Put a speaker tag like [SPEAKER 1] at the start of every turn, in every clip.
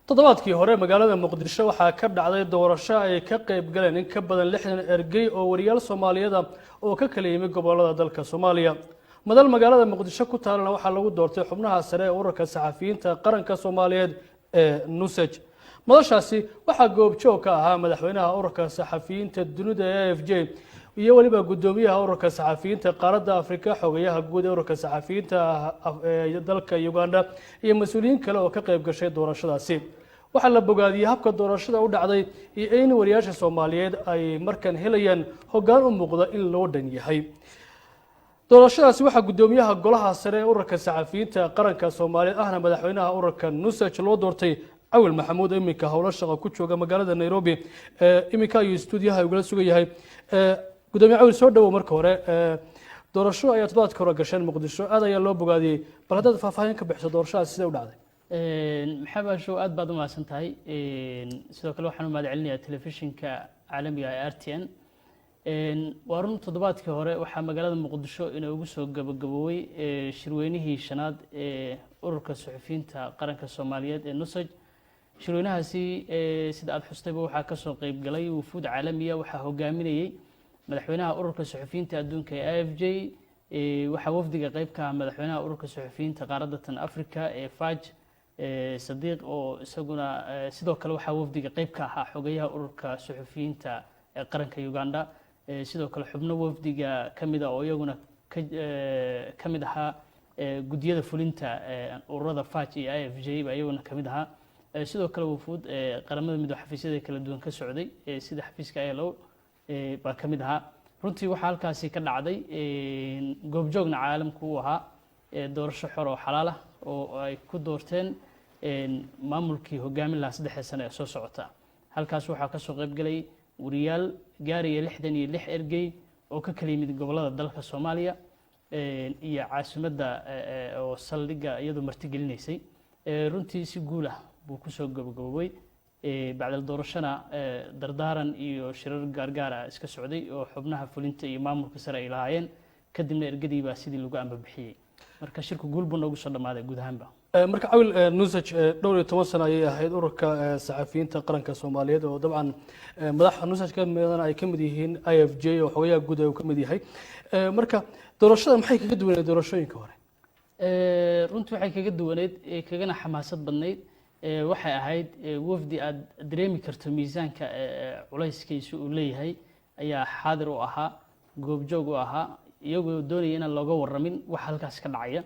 [SPEAKER 1] toddobaadkii hore magaalada muqdisho waxaa ka dhacday doorasho ay ka qayb galeen in ka badan 60 ergey oo wariyaal Soomaaliyeed oo ka kala yimid gobolada dalka Soomaaliya. madal magaalada muqdisho ku taalana waxaa lagu doortay xubnaha sare ee ururka saxafiyiinta qaranka Soomaaliyeed ee NUSAJ. madashaasi waxaa goobjoog ka ahaa madaxweynaha ururka saxafiyiinta dunida ee AFJ iyo waliba gudoomiyaha ururka saxafiyiinta qaaradda Afrika, xogayaha guud ee ururka saxafiyiinta dalka Uganda iyo mas'uuliyiin kale oo ka qayb gashay doorashadaasi. waxaa la bogaadiyay habka doorashada u dhacday iyo in wariyaasha Soomaaliyeed ay markan helayaan hoggaan u muuqda in loo dhan yahay. doorashadaasi waxaa gudoomiyaha golaha sare ee ururka saxafiyiinta qaranka Soomaaliyeed ahna madaxweynaha ururka NUSAJ loo doortay Awil Maxamuud iminka howlo shaqo ku jooga magaalada Nairobi. iminka ayuu stuudiyaha ugala sugan yahay. gudoomiyaha Awil soo dhawow marka hore. doorasho ayaa toddobaadkii hore gasheen Muqdisho aad ayaa loo bogaadiyay, bal haddaad faahfaahin ka bixiso doorashadaasi sida u dhacday.
[SPEAKER 2] maxamed show aad baad u mahadsan tahay. sidoo kale waxaan u mahad celinayaa telefishinka caalamiga ee RTN. waa run toddobaadkii hore waxaa magaalada Muqdisho inoogu soo gabagaboobay shirweynihii shanaad ee ururka suxufiyiinta qaranka Soomaaliyeed ee NUSAJ. shirweynahaasi sida aad xustayba waxaa ka soo qayb galay wufuud caalamiya, waxaa hogaaminayay madaxweynaha ururka suxufiyiinta adduunka ee AFJ. waxaa wafdiga qayb ka ah madaxweynaha ururka suxufiyiinta qaaradda tan Afrika ee FAJ Sadiq, oo isaguna sidoo kale waxaa wafdiga qayb ka ahaa xogayaha ururka suxufiyiinta ee qaranka Uganda. sidoo kale xubno wafdiga kamid ah oo iyaguna kamid ahaa gudiyada fulinta ururada FAJ iyo AFJ ba iyaguna kamid ahaa. sidoo kale wufuud qaramada midowga xafiisyada kala duwan ka socday sida xafiiska ILO baa kamid ahaa. runtii waxaa halkaasi ka dhacday goobjoogna caalamku u ahaa doorasho xor oo xalaal ah oo ay ku doorteen maamulkii hogaamin lahaa 3 sano ee soo socota. halkaas waxaa ka soo qayb galay wariyaal gaaraya 66 ergey oo ka kala yimid gobolada dalka Soomaaliya iyo caasimadda oo saldhigga iyadoo martigelinaysay. runtii si guul ah buu ku soo gabagaboobay. bacda doorashada dardaaran iyo shirar gaargaar ah iska socday oo xubnaha fulinta iyo maamulka sare ay lahaayeen, kadibna ergadii baa sidii lagu amba bixiyay. marka shirku guul buu noogu soo dhamaaday guud ahaanba.
[SPEAKER 1] marka Awil, NUSAJ dhowr iyo 10 sano ayay ahayd ururka saxafiyiinta qaranka Soomaaliyeed oo dabcan madaxda NUSAJ ka midana ay kamid yihiin AFJ oo xogayaha guud uu kamid yahay. marka doorashada maxay kaga duwaneed doorashooyinka hore?
[SPEAKER 2] runtii waxay kaga duwaneed kagana xamaasad badnayd. waxay ahayd wafdi aad dareemi karto miisaanka culayskiisu uu leeyahay ayaa xaadir u ahaa, goobjoog u ahaa, iyagoo doonaya inaan looga waramin wax halkaas ka dhacaya.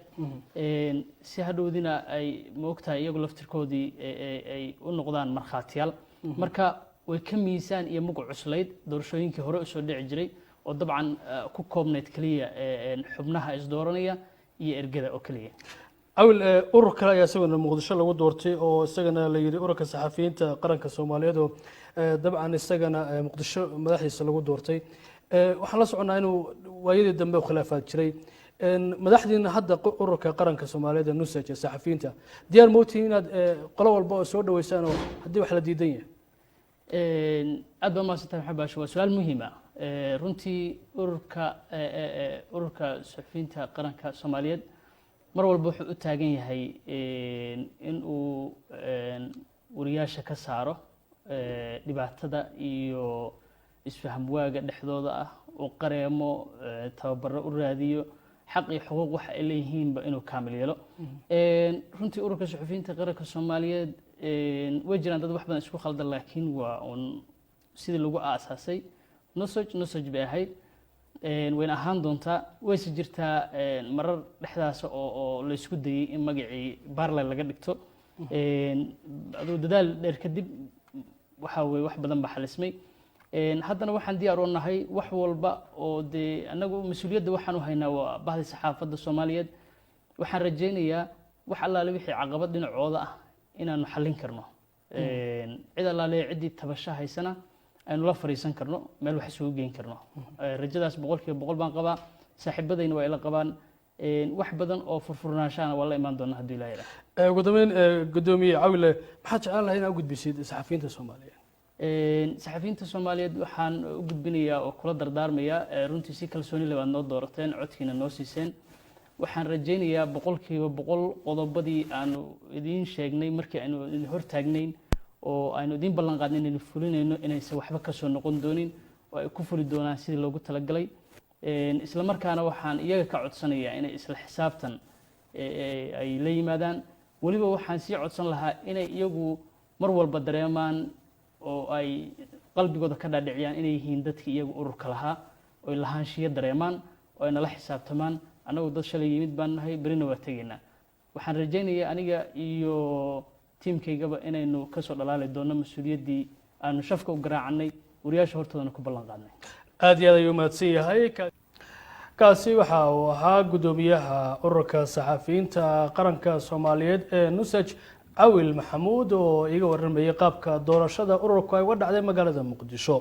[SPEAKER 2] si hadhowdina ay moogtahay iyagu laftirkoodii ay u noqdaan markhaatiyaal. marka way ka miisaan iyo mugu cuslayd doorashooyinkii hore u soo dhici jiray oo dabcan ku koobnayd kaliya xubnaha isdooranaya iyo ergada oo kaliya.
[SPEAKER 1] Awil, urur kale ayaa isaguna Muqdisho lagu doortay oo isagana la yiri ururka saxafiyiinta qaranka Soomaaliyeed oo dabcan isagana Muqdisho madaxdiisa lagu doortay. waxaan la soconaa inuu waayadii dambe khilaafaad jiray. madaxdiina hadda ururka qaranka Soomaaliyeed ee NUSAJ saxafiyiinta diyaar ma u tihiin inaad qolo walba oo soo dhaweysaan oo haddii wax la diidan yahay?
[SPEAKER 2] aad baa mahadsantahay maxamed baasho, waa su'aal muhiim ah. runtii ururka suxufiyiinta qaranka Soomaaliyeed mar walba wuxuu u taagan yahay in uu wariyaasha ka saaro dhibaatada iyo isfaham waaga dhexdooda ah, oo qareemo tababaro u raadiyo xaq iyo xuquuq waxa ay leeyihiinba inuu kaamil yeelo. runtii ururka suxufiyiinta qaranka Soomaaliyeed way jiraan dad wax badan isku khaldan, laakiin waa sidii lagu aasaasay NUSAJ bay ahayd. wayna ahaan doontaa. wayse jirtaa marar dhexdaas oo la isku dayay in magacii Barley laga dhigto. aduu dadaal dheer kadib waxa weeye wax badan baa xalismay. haddana waxaan diyaar u nahay wax walba oo dee anagu mas'uuliyadda waxaan u haynaa waa bahda saxaafadda Soomaaliyeed. waxaan rajaynayaa wax allaale wixii caqabad dhinacooda ah inaanu xallin karno. cid allaale ciddii tabasho haysana aynu la fariisan karno, meel wax isugu geyn karno. rajadaas 100% baan qabaa, saaxiibadayna waa ila qabaan. wax badan oo furfurnaashaana waa la imaan doona haddii Ilaahay yiraahdo.
[SPEAKER 1] ugu dambeyn gudoomiye Awil, maxaad jeclaan lahayd inaad u gudbisid saxafiyiinta Soomaaliyeed?
[SPEAKER 2] saxafiyiinta Soomaaliyeed waxaan u gudbinayaa oo kula dardaarmayaa runtii si kalsooni leh baad noo doorateen, codkiina noo siiseen. waxaan rajaynayaa boqolkiiba boqol qodobadii aanu idiin sheegnay markii aynu idin hortaagnayn oo aynu idiin ballan qaadnay inaynu fulinayno inaysan waxba ka soo noqon doonin oo ay ku fuli doonaan sidii loogu talagalay isla markaana waxaan iyaga ka codsanayaa inay isla xisaabtan ay la yimaadaan waliba waxaan sii codsan lahaa inay iyagu mar walba dareemaan oo ay qalbigooda ka dhaadhiciyaan inay yihiin dadkii iyagu ururka lahaa oo ay lahaanshiyo dareemaan oo ay nala xisaabtamaan annagu dad shalay yimid baan nahay berina waa tegaynaa waxaan rajaynayaa aniga iyo tiimkaygaba inaynu ka soo dhalaali doono mas-uuliyaddii aanu shafka u garaacannay wariyaasha hortoodana ku ballan qaadnay
[SPEAKER 1] aad iyo aad ayuu mahadsan yahay kaasi waxa uu ahaa guddoomiyaha ururka saxafiyiinta qaranka soomaaliyeed ee nusaj cawil maxamuud oo iga warramayay qaabka doorashada ururku ay uga dhacday magaalada muqdisho